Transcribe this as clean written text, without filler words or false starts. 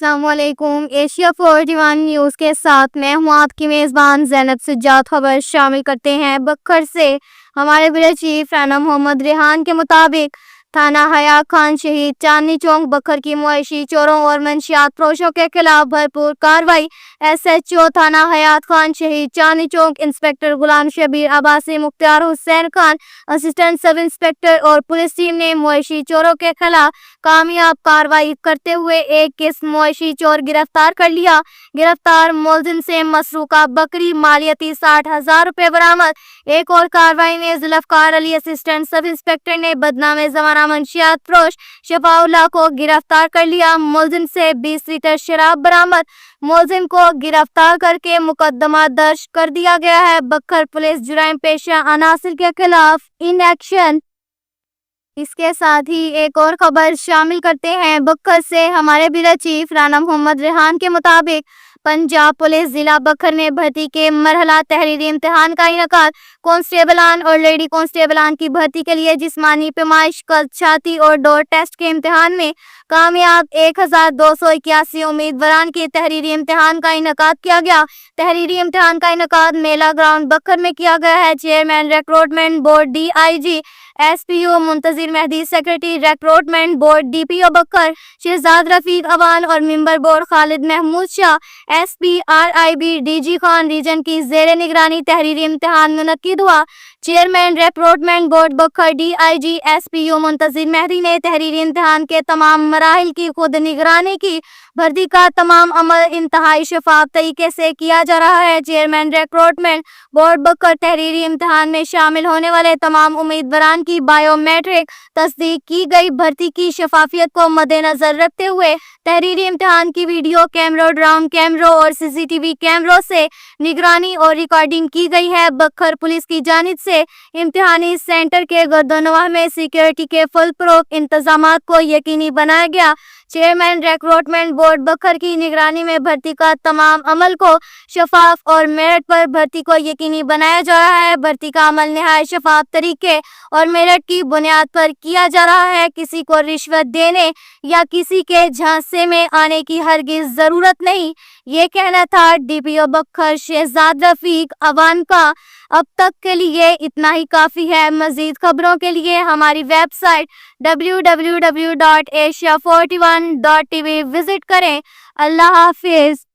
अस्सलाम वालेकुम। Asia 41 news के साथ मैं हूँ आपकी मेज़बान ज़ैनब सज्जाद। खबर शामिल करते हैं बखर से। हमारे ब्यूरो चीफ राना मोहम्मद रेहान के मुताबिक थाना हया खान शहीद चांदनी चौक बखर की मुआशी चोरों और मंशियात फरोशों के खिलाफ भरपूर कार्रवाई। SHO थाना Hayat Khan Shaheed Chandni Chowk inspector Ghulam Shabbir Abbasi, Mukhtar Hussain Khan assistant sub inspector और पुलिस टीम ने मुआशी चोरों के खिलाफ कामयाब कार्रवाई करते हुए एक किस्म मुआशी चोर गिरफ्तार कर लिया। गिरफ्तार मुलजिम से मसरूका बकरी मालियती 60,000 रुपए बरामद। एक और कार्रवाई में Zulfikar Ali assistant sub inspector ने बदनामे जमाना मंशियात फरोश शफाउल्लाह को गिरफ्तार कर लिया। मुलजिम से 20 लीटर शराब बरामद। मुलजिम को गिरफ्तार करके मुकदमा दर्ज कर दिया गया है। बखर पुलिस जुराइम पेशा अनासिर के खिलाफ इन एक्शन। इसके साथ ही एक और खबर शामिल करते हैं बखर से। हमारे ब्यूरो चीफ राना मोहम्मद रेहान के मुताबिक पंजाब पुलिस जिला बखर में भर्ती के मरहला तहरीरी इम्तिहान का इनेकाद। कांस्टेबलान और लेडी कांस्टेबलान की भर्ती के लिए जिस्मानी पैमाइश, कद, छाती और डोर टेस्ट के इम्तिहान में कामयाब 1281 उम्मीदवारान के तहरीरी इम्तिहान का इनेकाद किया गया। तहरीरी इम्तिहान का इनेकाद मेला ग्राउंड बखर में किया गया है। Chairman recruitment board DIG SPO Muntazir Mehdi, secretary recruitment board DPO Bhakkar Shahzad Rafiq Awan और member board Khalid Mahmood Shah SP RIB DG Khan region की जेर निगरानी तहरीरी इम्तिहान मुनक्किद हुआ। Chairman recruitment board Bhakkar DIG SPO Muntazir Mehdi ने तहरीरी इम्तिहान के तमाम मराहिल की खुद निगरानी की। भर्ती का तमाम अमल इंतहाई शफाफ तरीके से किया जा रहा है। चेयरमैन रिक्रूटमेंट बोर्ड बखर तहरीरी इम्तिहान में शामिल होने वाले तमाम उम्मीदवारान की बायोमेट्रिक तस्दीक की गई। भर्ती की शफाफियत को मद्देनजर रखते हुए तहरीरी इम्तिहान की वीडियो कैमरों, ड्रोन कैमरों और CCTV कैमरों से निगरानी और रिकॉर्डिंग की गई है। बखर पुलिस की जानिब से इम्तिहानी सेंटर के गर्दोनवाह में सिक्योरिटी के फुल प्रूफ इंतजाम को यकीनी बनाया गया। चेयरमैन रिक्रूटमेंट बोर्ड बखर की निगरानी में भर्ती का तमाम अमल को शफाफ और मेरिट पर भर्ती को यकीनी बनाया जा रहा है। भर्ती का अमल निहायत शफाफ तरीके और मेरिट की बुनियाद पर किया जा रहा है। किसी को रिश्वत देने या किसी के झांसे में आने की हरगिज जरूरत नहीं। ये कहना था DPO बखर शहजाद रफीक अवान का। अब तक के लिए इतना ही काफ़ी है। मज़ीद खबरों के लिए हमारी वेबसाइट www.asia41.tv विजिट करें। अल्लाह हाफिज़।